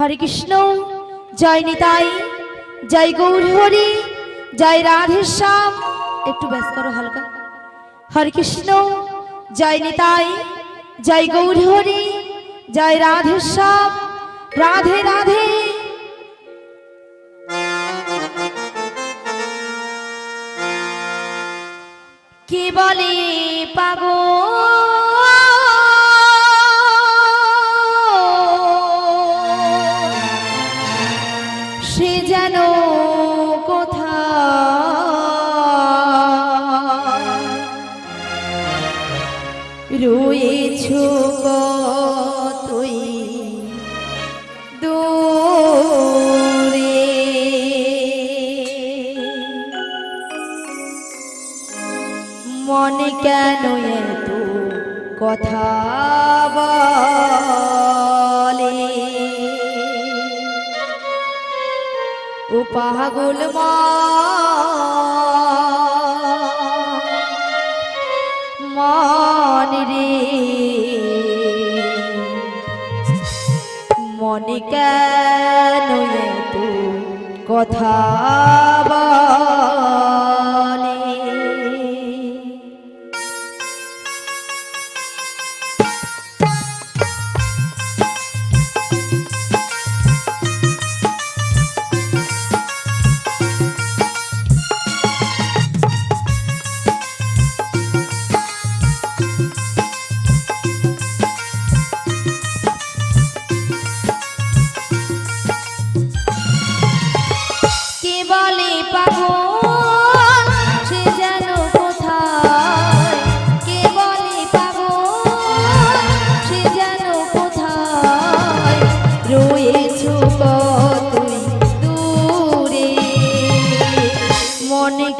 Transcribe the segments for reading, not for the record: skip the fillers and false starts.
हरे कृष्ण जय निताई जय गौर हरि जय राधे श्याम एक बेस करो हल्का। हरे कृष्ण जय निताई जय गौर हरि जय राधे श्याम राधे राधे। के बोले पागल সে যেন কোথায় রয়েছ তুই দূরে মনে কেন এত কথা বলে ও পাগল মন রে মনে কেন এত কথা বলে।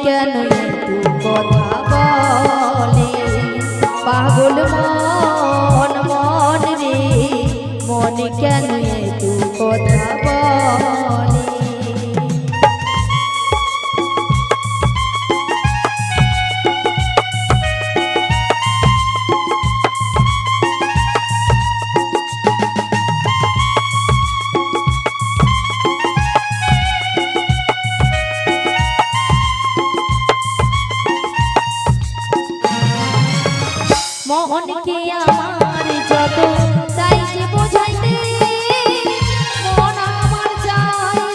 কেন তু কথা বলে পাগল মন মন রে মনে কেন তু কথা বলে। মনকে আমার যত চাই যে বোঝাইতে মন আমার চাই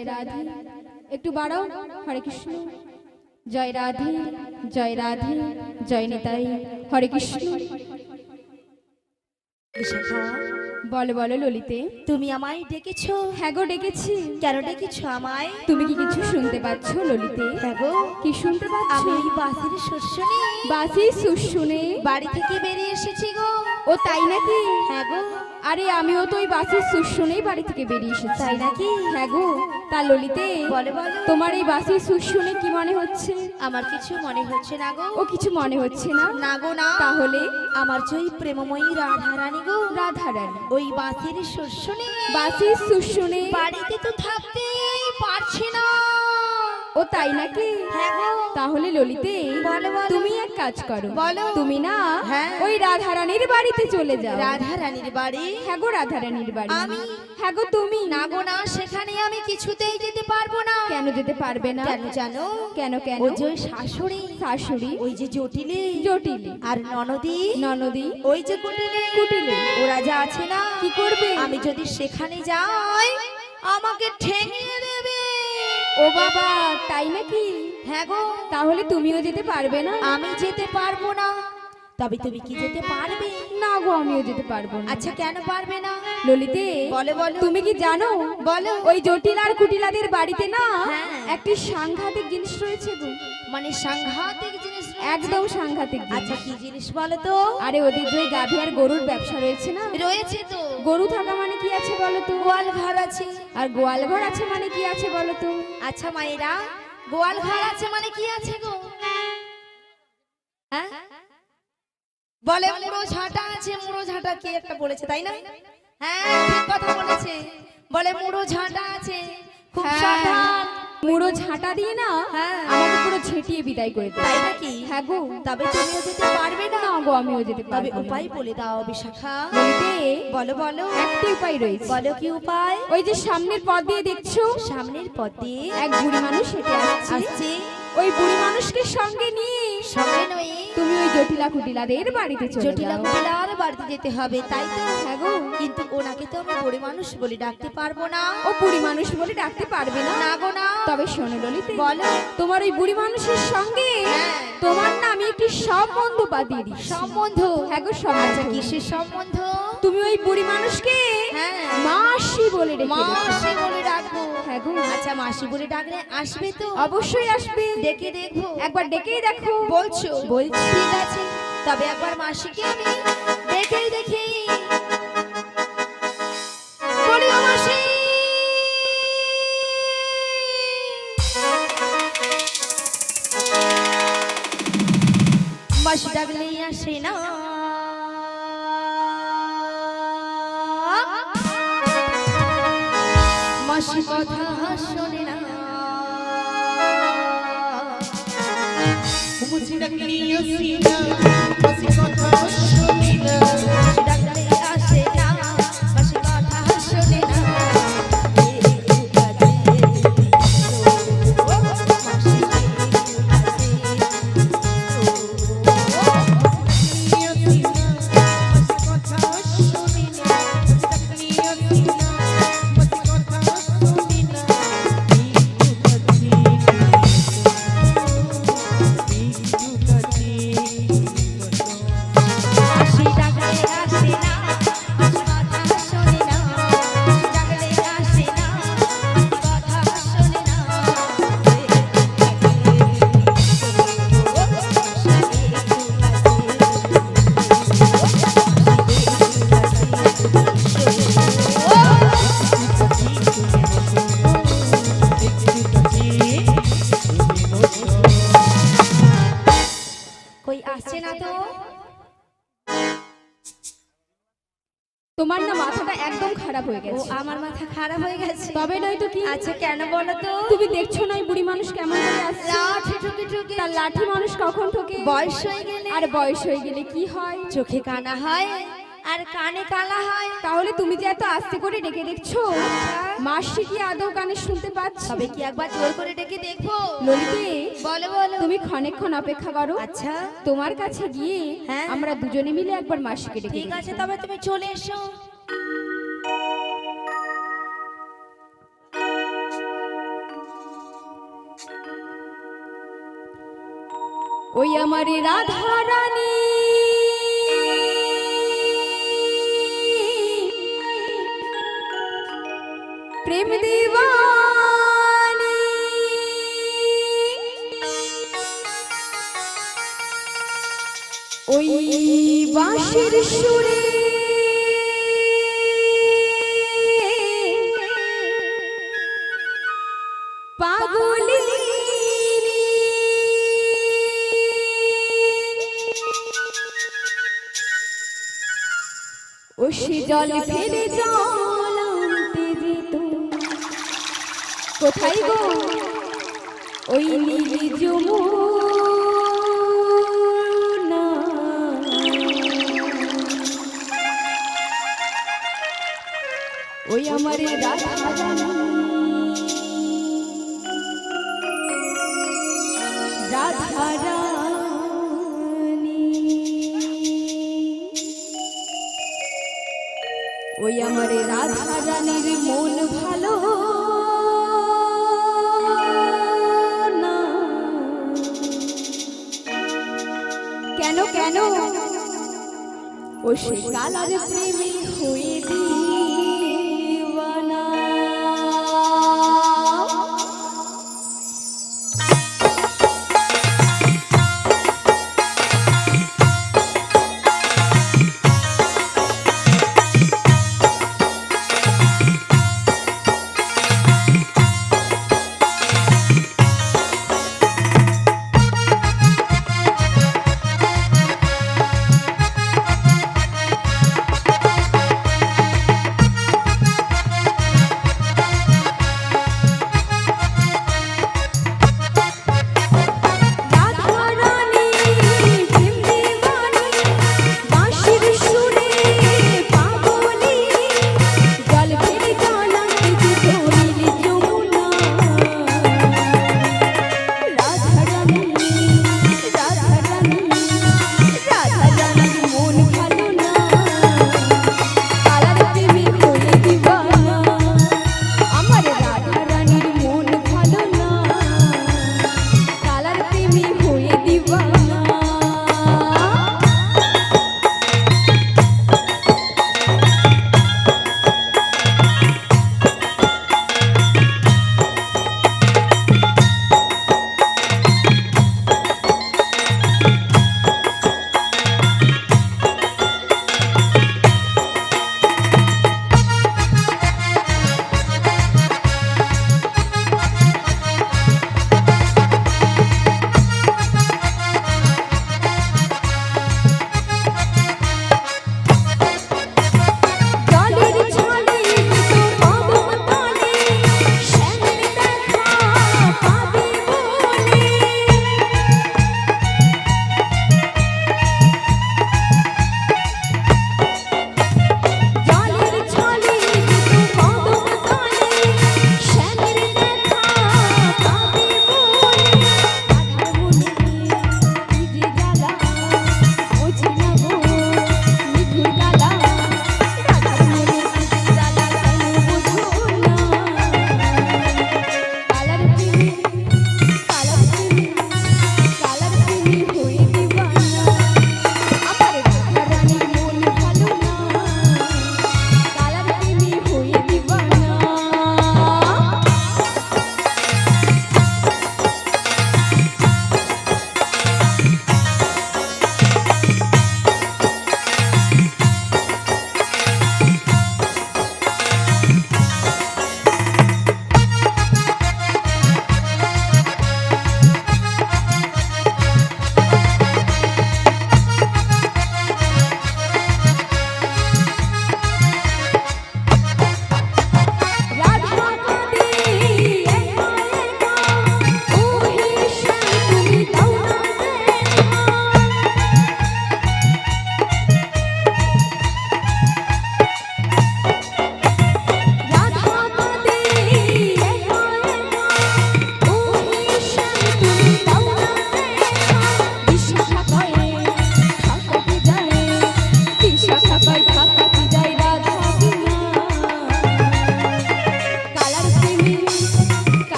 জয় রাধে। একটু বাড়াও। হরে কৃষ্ণ। জয় রাধে, জয় রাধে, জয় নিতাই। হরে কৃষ্ণ। বিশাখা, বলো বলো ললিতে। তুমি আমায় ডেকেছো? হ্যাঁ গো ডেকেছি। কেন ডেকেছো আমায়? তুমি কি কিছু শুনতে পাচ্ছ ললিতে? হ্যাঁ গো। কি শুনতে পাচ্ছ? আমি এই বাসির সুর শুনে বাসি সুর শুনে বাড়ি থেকে বেরিয়ে এসেছি গো। ও তাই নাকি? হ্যাঁ গো। আরে আমিও তো ওই বাসির সুর শুনেই বাড়ি থেকে বেরিয়ে এসেছি। তাই নাকি? হ্যাঁ গো। তা ললিতে, বলো বলো। তোমার এই বাসির সুর শুনে কি মনে হচ্ছে? আমার কিছু মনে হচ্ছে না গো। ও কিছু মনে হচ্ছে না? না গো না। তাহলে আমার যে ওই প্রেমময়ী রাধারানী গো, রাধারানী ওই বাসির সুর শুনে বাসির সুর শুনে বাড়িতে তো থাকতেই পারছি না। ও তাই নাকি? হ্যাঁ গো। তাহলে ললিতে, বলো বলো। তুমি এক কাজ করো। বলো। তুমি না হ্যাঁ। ওই রাধারানীর বাড়িতে চলে যাও। রাধারানীর বাড়ি? হ্যাঁ গো, রাধারানীর বাড়ি। আমি? হ্যাঁ গো তুমি। না গো না, সেখানে আমি কিছুতেই যেতে পারবো না। কেন যেতে পারবে না? কেন জানো? কেন কেন? ওই যে ওই শাশুড়ি, শাশুড়ি, ওই যে জটিলি, জটিলি আর ননদি, ননদি, ওই যে কুটিলি, কুটিলি, ওরা যা আছে না, কি করবে? আমি যদি সেখানে যাই আমাকে ঠেঙিয়ে দেবে। ও বাবা, তাই নাকি? হ্যাঁ গো। তাহলে তুমিও যেতে পারবে না? আমি যেতে পারবো না। তবে তুমি কি যেতে পারবে? না গো, আমিও যেতে পারবো না। আচ্ছা কেন পারবে না? ললিতে, বলো বলো। তুমি কি জানো বলো। ওই জটিল আর কুটিলাদের বাড়িতে না হ্যাঁ। একটি সাংঘাতিক জিনিস রয়েছে গো। মানে সাংঘাতিক জিনিস রয়েছে? একদম সাংঘাতিক আচ্ছা জিনিস। কি জিনিস বলো তো? আরে ওদের যে গাভী আর গরুর ব্যবসা রয়েছে না, রয়েছে তো। গরু থাকা মানে কি আছে বলো তো? গোয়াল ঘর আছে। আর গোয়াল ঘর আছে মানে কি আছে বলো তো? আচ্ছা মায়েরা, গোয়াল ঘর আছে মানে কি আছে গো? হ্যাঁ বলে মুড়ো ঝাঁটা আছে। মুড়ো ঝাঁটা কি একটা বলেছে তাই না? হ্যাঁ ঠিক কথা বলেছে। বলে মুড়ো ঝাঁটা আছে। খুব হ্যাঁ। সাবধান। মুড়ো ঝাঁটা দিয়ে না হ্যাঁ। আমাকে পুরো ঝেঁটিয়ে বিদায় করে দেয়। তাই নাকি? হ্যাঁ গো। তবে তুমিও যেতে পারবে না? না গো, আমিও যেতে তবে পারবো না। উপায় বলে দাও বিশাখা। বলিতে, বলো বলো। একটা উপায় রয়েছে। বলো কি উপায়? ওই যে সামনের পথ দিয়ে দেখছো, সামনের পথ দিয়ে এক বুড়ি মানুষ হেঁটে আসছে। আসছে। ওই বুড়ি মানুষকে সঙ্গে নিয়ে সঙ্গে নয়, তুমি ওই জটিলা কুটিলাদের বাড়িতে চলে জটিলা যাও। কুটিলার বাড়িতে যেতে হবে তাই তো? হ্যাঁ গো। কিন্তু ওনাকে তো আমি বুড়ি মানুষ বলে ডাকতে পারবো না। ও বুড়ি মানুষ বলে ডাকতে পারবে না? না গো না। তবে শোনো ললিতে, বলো। তোমার ওই বুড়ি মানুষের সঙ্গে হ্যাঁ। তোমার না আমি একটি সম্বন্ধ বাঁধিয়ে দিচ্ছি। সম্বন্ধ? হ্যাঁ গো, সম্বন্ধ। আচ্ছা কিসের সম্বন্ধ? তুমি ওই বুড়ি মানুষকে হ্যাঁ। মাসি বলে ডেকে দেবে। মাসি বলে ডাকবো? হ্যাঁ গো। আচ্ছা মাসি বলে ডাকলে আসবে তো? অবশ্যই আসবে। ডেকে দেখবো? একবার ডেকেই দেখো। বলছো? বলছি। ঠিক আছে, তবে একবার মাসিকে আমি ডেকেই দেখি। বলি ও মাসি। মাসি ডাকলেই আসে না। মাসি কথা শোনে না। মুঝে ডাকলি আসিনা মাসি কথা শুনি না মাসি ডাকলেই আসে না। মাসি কথা শোনে না। তোমার না মাথাটা একদম খারাপ হয়ে ও গেছে। আমার মাথা খারাপ হয়ে গেছে? তবে নয় তো কি? আচ্ছা কেন বলো তো? তুমি দেখছো না এই বুড়ি মানুষ কেমন করে আসছে? লাঠি ঠুকে ঠুকে। তার লাঠি মানুষ কখন ঠোকে? বয়স হয়ে গেলে। আর বয়স হয়ে গেলে কি হয়? চোখে কানা হয় আর কানে কালা হয়। তাহলে তুমি যে এত আস্তে করে ডেকে দেখছো, মাসি কি আদৌ কানে শুনতে পাচ্ছে? তবে কি একবার জোর করে ডেকে দেখবো? ললিতে, বলো বলো। তুমি ক্ষণেক্ষণ অপেক্ষা করো। আচ্ছা তোমার কাছে গিয়ে হ্যাঁ। আমরা দুজনে মিলে একবার মাসিকে ডেকে ঠিক আছে, দেখবো। তবে তুমি চলে এসো। ওই আমার রাধা রানী প্রেম দিবানী ওই বাঁশির সুরে পাগলিনী ও সে জল ফেলে জল আনতে যেত কোথায় গো ওই নীল যমুনা ওই আমার রাধা রানী রাধা রানী ওই আমার রাধা রানীর মন ভালো না কেন কেন ও সে কালার প্রেমী হয়ে দিওয়ানা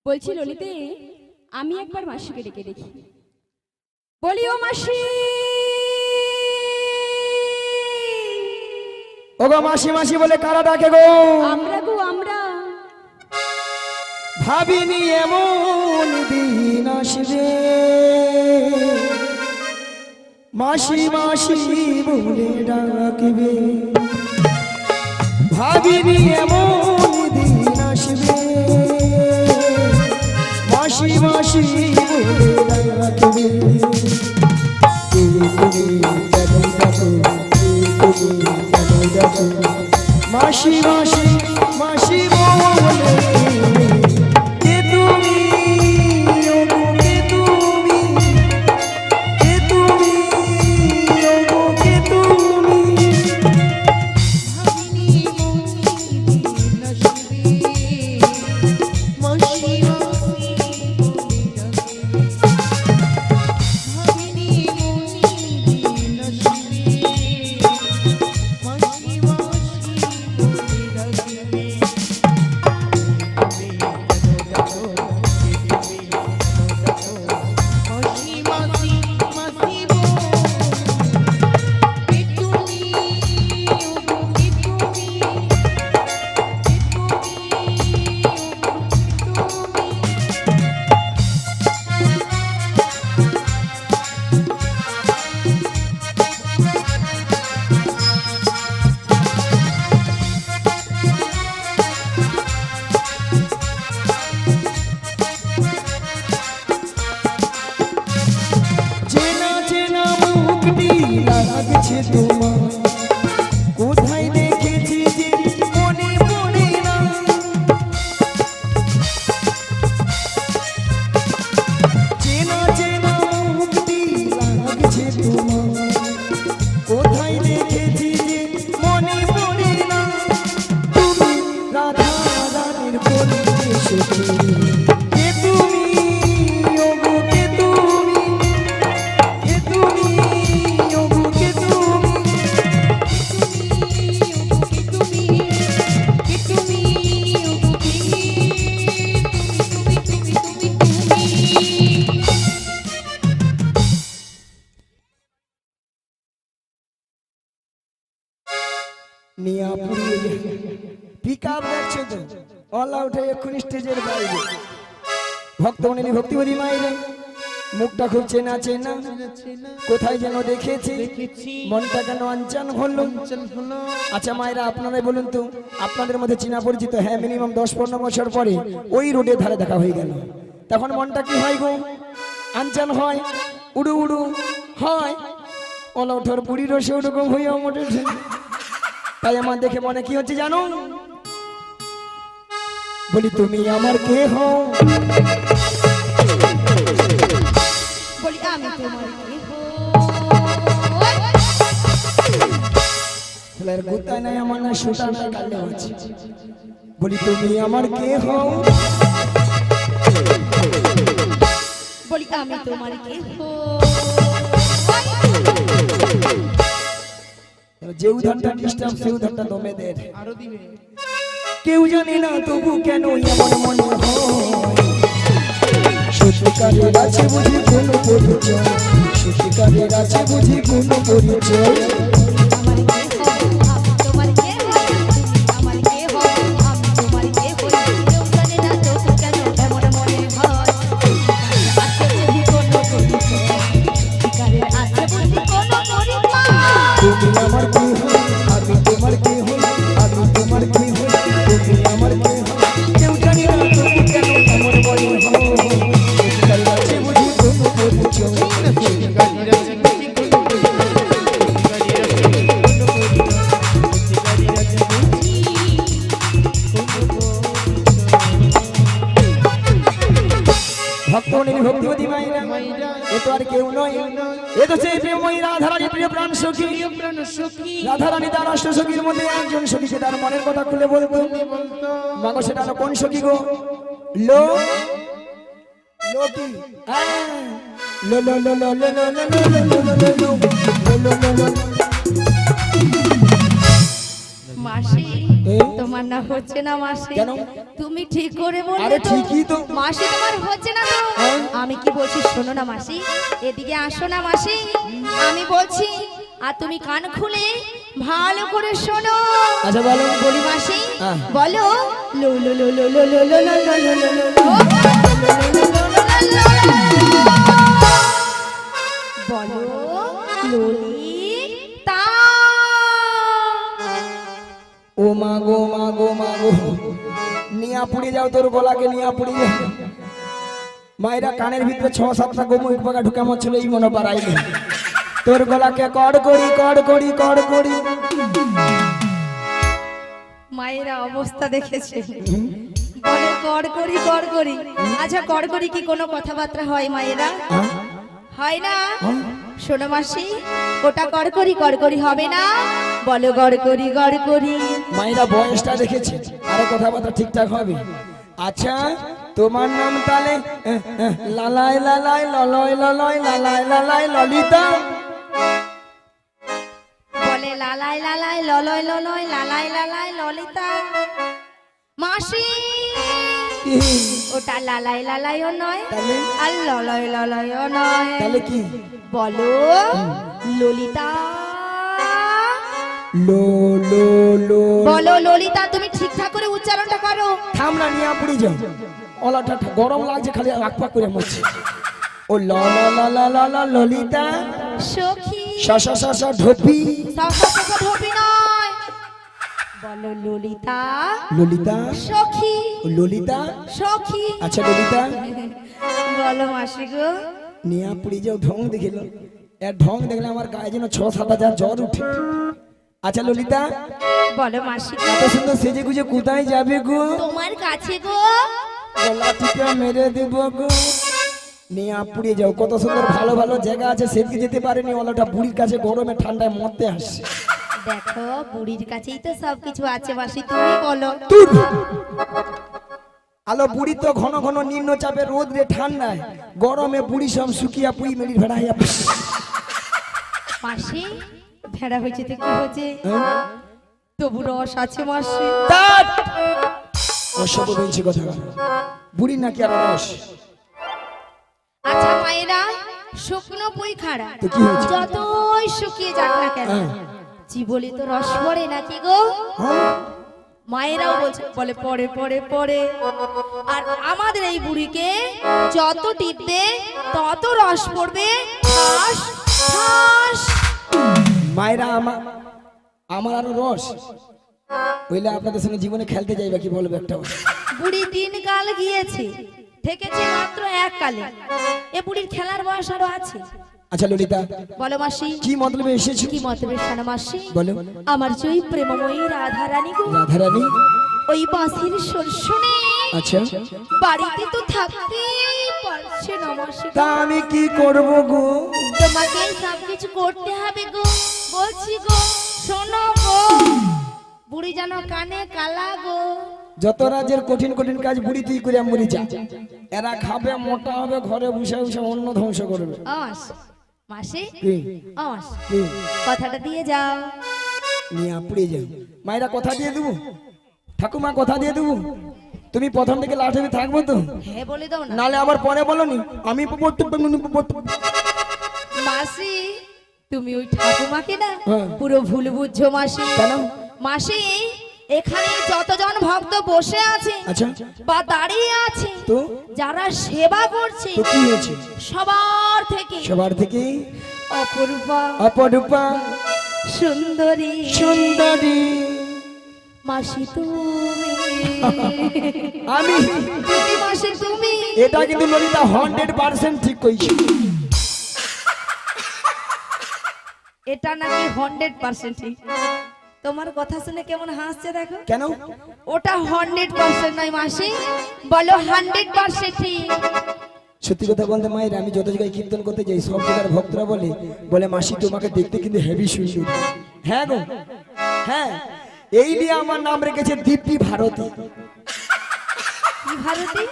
বলছি ললিতে, আমি একবার মাসিকে ডেকে দেখি। বলি ও মাসি, ওগো মাসি মাসি বলে কারা ডাকে গো? আমরা গো আমরা। ভাবিনি এমন দিন আসবে, মাসি মাসি বলে ডাকবে। ভাবিনি এমন দিন আসবে, মাসি মাসি বলে ডাকবে। তুমি কেন ডাকো, তুমি কেন ডাকো, মাসি মাসি মাসি বলে। কে তুমি, ওগো কে তুমি, কে তুমি, ওগো কে তুমি। লাগছে তোমার, কোথায় দেখেছি যে মনে পড়ে না। চেনা চেনা মুক্তি লাগছে তোমার, কোথায় দেখেছি যে মনে পড়ে না। তুমি রাধা রানীর পরিবেশে, কে তুমি, ওগো কে তুমি, কে তুমি, ওগো কে তুমি। নিয়া পুরিয়ে পিক আপ দেখছো তো, অল আউট হয়ে এক্ষুনি স্টেজের বাইরে। ভক্তমণি ভক্তিবতী মায়ের মুখটা খুব চেনা চেনা, কোথায় যেন দেখেছি, মনটা কেন অঞ্চল হলো। আচ্ছা মায়েরা আপনারাই বলুন তো, আপনাদের মধ্যে চেনা পরিচিত? হ্যাঁ, মিনিমাম 10-15 বছর পরে ওই রোডের ধারে দেখা হয়ে গেল, তখন মনটা কি হয় গো? আঞ্চল হয়, উড়ু উড়ু হয়। অল আউটের বুড়িরও সেরকম হইয়া মোটে। তাই আমার দেখে মনে কি হচ্ছে জানো? বলি তুমি আমার কে হও, বলি আমি তোমার কে হই। ছেলের গুতায় নাই আমার, না সুতা নাই গালে আছে। বলি তুমি আমার কে হও, বলি আমি তোমার কে হই। যে উদাহরণটা ডিস্টার্ব, সেই উদাহরণটা দমেদের কেউ জানে না, তবু কেন এমন মনে হয়। সত্যিকারের আছে বুঝি কোনো পরিচয়, সত্যিকারের আছে বুঝি কোনো পরিচয়। আমার কে হই, আমি তোমার কে হই। তুমি আমার কে হই, আমি তোমার কে হই। কেউ জানে না তবু কেন এমন মনে হয়। আছে বুঝি কোনো পরিচয়, সত্যিকারের আছে বুঝি কোনো পরিচয়। তুমি আমার কে হই, আমি তোমার কে হই, আমি তোমার কে হই, তুমি আমার কে হই। কেউ জানে না তবু কেন এমন মনে হয়। সত্যিকারের আছে বুঝি কোনো পরিচয়। ভক্তমণি ভক্তিবতী মায়েরা, এ তো আর কেউ নয়, এ তো সেই প্রেমময়ী রাধারানী, প্রিয় প্রাণ সখী। রাধারানী তার অষ্ট সখীর মধ্যে একজন সখীকে তার মনের কথা খুলে বলতো। মাগো সেটা হলো কোন সখী গো? লো লো কি? লো লো লো লো লো লো লো লো লো লো লো লো লো। মাসি এ? তোমার না হচ্ছে না মাসি। কেন? তুমি ঠিক করে বললে আরে তো। ঠিকই তো। মাসি তোমার হচ্ছে না তো। হ্যাঁ? আমি কি বলছি শোনো না মাসি, এদিকে আসো না মাসি, আমি বলছি আর তুমি কান খুলে ভালো করে শোনো। আচ্ছা বলো। বলি মাসি, হ্যাঁ। বলো লো লো লো লো লো লো লো লো লো লো লো লো লো। বলো ললিতা। ও মা গো মা গো মা গো, নিয়া পুড়ে যাও, তোর গলাকে নিয়া পুড়ে যাও। মায়েরা কানের ভিতরে 6-7টা গোমুখ পাকা ঢুকে মরছিল, এই মনে পারাইনি তোর গলাকে কড় করি কড় করি কড় করি। মায়েরা অবস্থা দেখেছে, বলে কর করি কর করি। আচ্ছা কর করি কি কোনো কথাবার্তা হয় মায়েরা? হ্যাঁ? হয় না। শোনো মাসি, ওটা কর করি হবে না, বলো গড় করি। মায়েরা বয়সটা দেখেছে, আরো কথাবার্তা ঠিকঠাক হবে। আচ্ছা তোমার নাম তালে লালাই লালাই ললয় ললয় লালাই লালাই ললিতা। বলে লালাই লালাই ললয় ললয় লালাই লালাই ললিতা। মাসি ওটা লালাই লালাইও নয় তাহলে আর ললয় ললয়ও নয়, তাহলে কি? বলো ললিতা। লো লো লো। বলো ললিতা, তুমি ঠিকঠাক করে উচ্চারণটা করো। থাম না, নিয়া পুড়ে যাও। ওলাটা গরম লাগছে, খালি আকপাক করে মরছে। ও ল ল ল ল ল ল ললিতা। সখী সা সা সা সা ঢোপি। ধোপি নয়, বলো ললিতা। ললিতা সখী ও ললিতা। সখী। আচ্ছা ললিতা, বলো মাসি গো। নিয়া পুড়ে যাও, ঢং দেখিল। এর ঢং দেখলে আমার গায়ে যেন 6-7 হাজার জ্বর উঠে। আচ্ছা ললিতা, বলো মাসি গো। এত সুন্দর সেজে গুজে কোথায় যাবে গো? তোমার কাছে গো। গলা টিপে মেরে দেব গো। নিয়া পুড়ে যাও, কত সুন্দর ভালো ভালো জায়গা আছে, সেদিকে যেতে পারেনি। ওলাটা বুড়ির কাছে গরমে ঠান্ডায় মরতে আসছে। দেখো বুড়ির কাছেই তো সবকিছু আছে মাসি, তুমি বলো। তুর। আলো বুড়ি তো ঘন ঘন নিম্নচাপে রোদ রে ঠান্ডায়, গরমে বুড়ি সব শুকিয়া পুই মেরির ভেড়াইয়া। মাসি ভেড়া হয়েছে তো কি হয়েছে, তবু রস আছে মাসি। অসভ্য বলছি কথা, বুড়ি নাকি আর রস? আচ্ছা মায়েরা, শুকনো পুই খাড়া তো কি হয়েছে? যতই শুকিয়ে যাক না কেন, হ্যাঁ। জীবলি তো রস পড়ে নাকি গো? হ্যাঁ? মায়েরাও বলছে, বলে পড়ে পড়ে পড়ে। আর আমাদের এই বুড়িকে যত টিপবে তত রস পড়বে, ঠাস ঠাস। মায়েরা আমার আরো রস বইলে আপনাদের সঙ্গে জীবনে খেলতে যাইবা কি বলবে একটা? বুড়ি 3 কাল গিয়েছে, থেকেছে মাত্র 1 কালে। এ বুড়ির খেলার বয়স আরো আছে। আচ্ছা ললিতা, বলো মাসি। কি মতলবে এসেছো? কি মতলবে শোনো মাসি। বলো। আমার জয় প্রেমময়ী রাধা রানী গো, রাধারানী। ওই বাঁশির সুর শুনে আচ্ছা বাড়িতে তো থাকতেই পারছে না মাসি। তা আমি কি করব গো? তোমাকে সবকিছু করতে হবে গো, বলছি গো শোনো গো। বুড়ি যেন কানে কালা গো। যত রাজ্যের কঠিন কঠিন কাজ বুড়ি তুই করে মরি যা। এরা খাবে, মোটা হবে, ঘরে বসে বসে অন্ন ধ্বংস করবে। আস মাসি, কি? আস কি? কথাটা দিয়ে যাও। নিয়ে পুড়ে যাও। মায়েরা কথা দিয়ে দেবো, ঠাকুমা কথা দিয়ে দেবো, তুমি প্রথম থেকে লাস্ট অবধি থাকবো তো? হ্যাঁ বলে দাও না নালে আবার পরে বলো নি আমি মাসি। তুমি ওই ঠাকুমাকে না হ্যাঁ। পুরো ভুল বুঝছো মাসি। কেন? মাসি এখানে যতজন ভক্ত বসে আছে আচ্ছা বা দাঁড়িয়ে আছে, তো যারা সেবা করছে, তো কি হয়েছে? সবার থেকে সবার থেকে অপরূপা অপরূপা সুন্দরী সুন্দরী মাসি তুমি। আমি তুমি মাসি তুমি। এটা কিন্তু ললিতা 100% ঠিক কইছি। এটা নাকি 100% ঠিক। তোমার কথা শুনে কেমন হাসছে দেখো। কেন? ওটা 100% নয় মাসি, বলো 100% ঠিক। সত্যি কথা বলতে মায়ের, আমি যত জায়গায় কীর্তন করতে যাই সব জায়গার ভক্তরা বলে মাসি তোমাকে দেখতে কিন্তু হেভি সুন্দর। হ্যাঁ গো হ্যাঁ, এই নিয়ে আমার নাম রেখেছে দিব্যি ভারতী। কি ভারতী?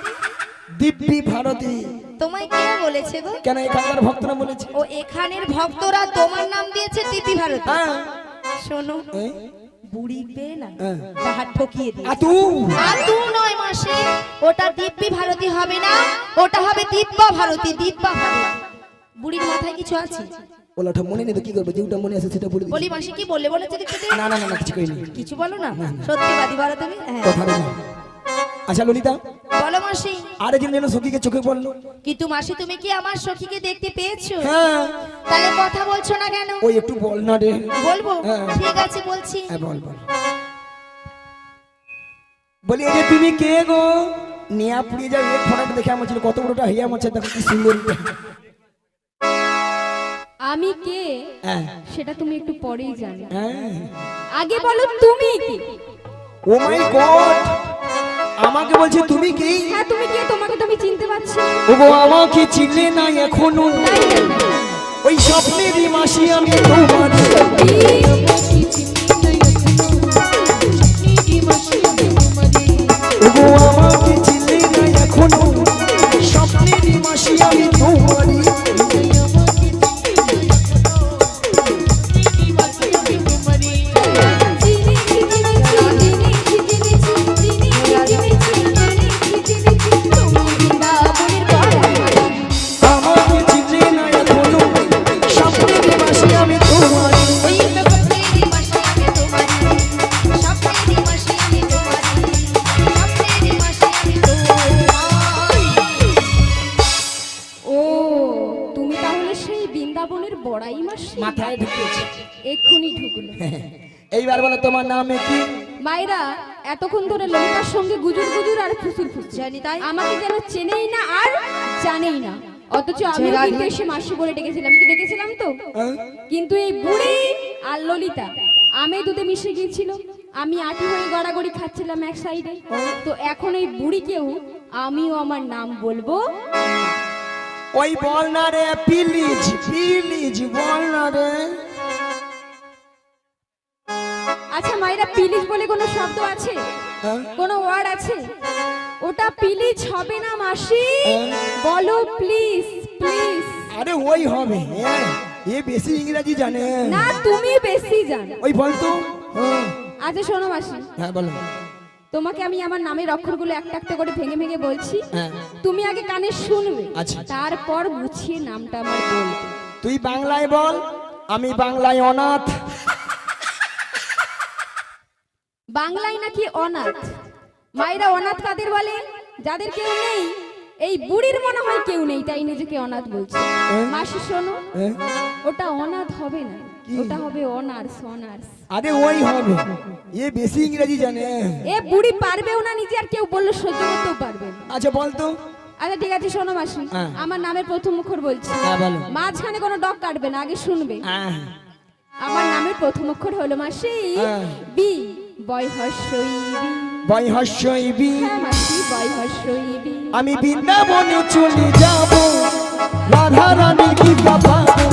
দিব্যি ভারতী। তোমায় কে বলেছে গো? কেন এখানকার ভক্তরা বলেছে। ও এখানের ভক্তরা তোমার নাম দিয়েছে দিব্যি ভারতী। হ্যাঁ শোনো, এই, বুড়ি পেয়ে না হ্যাঁ। হাত ঠকিয়ে দিয়ে আতু আতু নয় মাসি, ওটা দিব্যি ভারতী হবে না, ওটা হবে দিব্যা ভারতী, দিব্যা ভারতী। বুড়ির মাথায় কিছু আছে? ওটা মনে নেই তো কি করবো, যেটা মনে আছে সেটা বলে দিই। বলি মাসি কি বললে বলে যদি না না না না, কিছু কইনি। কিছু বলো না, সত্যি বলো তুমি। হ্যাঁ কথা না। আচ্ছা ললিতা, বলো মাসি। আরে দিন যেন সখীকে চোখে পড়লো। কিন্তু মাসি তুমি কি আমার সখীকে দেখতে পেয়েছো? হ্যাঁ। তাহলে কথা বলছো না কেন? ওই একটু বল না রে। বলবো, হ্যাঁ। ঠিক আছে বলছি। হ্যাঁ বল বল। বলি এই যে তুমি কে গো? নিয়া পুড়িয়ে যাও, এক ফোটাটা দেখে আমার ছিল কত বড়টা হইয়া মাছ, দেখো কি সুন্দর। আমি কে হ্যাঁ সেটা তুমি একটু পরেই জানো। হ্যাঁ। আগে বলো তুমি কি? ও মাই গড, আমাকে বলছে তুমি কি? হ্যাঁ তুমি কে? তোমাকে তো আমি চিনতে পারছি না। ওগো আমাকে চিনলে না এখনো, ওই স্বপ্নেরই মাসি আমি তোমার। ওগো আমাকে চিনলে না এখনো, স্বপ্নেরই মাসি আমি তোমারই। আমাকে চিনলে না এখনো, স্বপ্নেরই মাসি আমি তোমারই। ও তুমি তাহলে সেই বৃন্দাবনের বড়াই মাসি? মাথায় ঢুকেছে। এক্ষুনি ঢুকলো। এইবার বলো তোমার নামে কি? মায়েরা এতক্ষণ ধরে ললিতার সঙ্গে গুজুর গুজুর আর ফুসুর ফুসুর, জানি তাই। আমাকে যেন চেনেই না আর জানেই না, অথচ আমি চেনা কিন্তু নেই। এসে মাসি বলে ডেকেছিলাম। কি ডেকেছিলাম তো? হ্যাঁ? কিন্তু এই বুড়ি আর ললিতা আমি দুধে মিশে গিয়েছিল, আমি আটি হয়ে গড়াগড়ি খাচ্ছিলাম এক সাইডে। তো এখন এই বুড়িকেও আমিও আমার নাম বলবো। ওই বল না রে প্লিজ, প্লিজ বল না রে। আচ্ছা মায়েরা, পিলিজ বলে কোনো শব্দ আছে? হ্যাঁ? কোনো ওয়ার্ড আছে? ওটা পিলিজ হবে না মাসি, বলো প্লিজ প্লিজ। আরে ওই হবে। হ্যাঁ, এ বেশি ইংরেজি জানে। না তুমি বেশি জানো। ওই বল তো। হ্যাঁ। আচ্ছা শোনো মাসি, হ্যাঁ বলো। তোমাকে আমি আমার নামের অক্ষরগুলো একটা একটা করে ভেঙে ভেঙে বলছি, হ্যাঁ। তুমি আগে কানে শুনবে, আচ্ছা। তারপর গুছিয়ে নামটা আমার বলবে। তুই বাংলায় বল, আমি বাংলায় অনাথ। বাংলায় নাকি অনাথ? মায়েরা অনাথ কাদের বলে? যাদের কেউ নেই। এই বুড়ির মনে হয় কেউ নেই, তাই নিজেকে অনাথ বলছে। মাসি শোনো, হ্যাঁ? ওটা অনাথ হবে না, কি? ওটা হবে অনার্স অনার্স। আরে ওই হবে, এ বেশি ইংরেজি জানে। এ বুড়ি পারবেও না নিজে, আর কেউ বললো সহ্য করতেও পারবে না। আচ্ছা বল তো। আচ্ছা ঠিক আছে শোনো মাসি, হ্যাঁ। আমার নামের প্রথম অক্ষর বলছি, হ্যাঁ বলো। মাঝখানে কোনো ডক কাটবে না, আগে শুনবে। হ্যাঁ। আমার নামের প্রথম অক্ষর হলো মাসি হ্যাঁ। বি, বয় হর্ষই বি। বই হস্যইবি। হ্যাঁ মাসি, বয় হর্ষই বি। আমি বৃন্দাবনে চলে যাব, রাধা রানীর কৃপা পাবো।